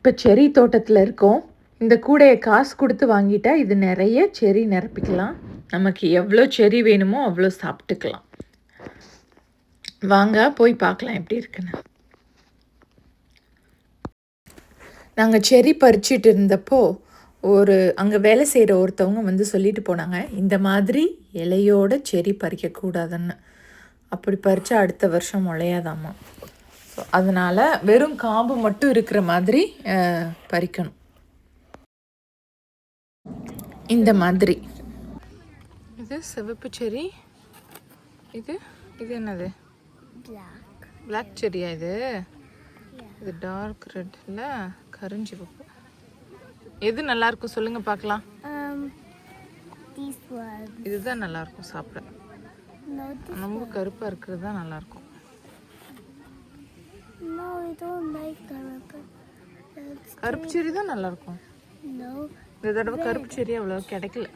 இப்போ செரி தோட்டத்தில் இருக்கோம். இந்த கூடையை காசு கொடுத்து வாங்கிட்டா இது நிறைய செரி நிரப்பிக்கலாம். நமக்கு எவ்வளோ செரி வேணுமோ அவ்வளோ சாப்பிட்டுக்கலாம். வாங்க போய் பார்க்கலாம் எப்படி இருக்குன்னு. நாங்கள் செரி பறிச்சிட்டு இருந்தப்போ அங்கே வேலை செய்கிற ஒருத்தவங்க வந்து சொல்லிட்டு போனாங்க, இந்த மாதிரி இலையோட செரி பறிக்கக்கூடாதுன்னு. அப்படி பறித்தா அடுத்த வருஷம் முளையாதாம்மா. ஸோ அதனால் வெறும் காம்பு மட்டும் இருக்கிற மாதிரி பறிக்கணும். இந்த மாதிரி இது சிவப்பு செரி. இது என்னது? பிளாக் செரியா? இது டார்க் ரெட்டில் கருஞ்சிவப்பு. எது நல்லாயிருக்கும் சொல்லுங்கள் பார்க்கலாம். இதுதான் நல்லாயிருக்கும் சாப்பிட. ரொம்ப கருப்பாக இருக்கிறது தான் நல்லாயிருக்கும். கருப்பு செரி தான் நல்லாயிருக்கும். இந்த தடவை கருப்பு செரி அவ்வளோ கிடைக்கல.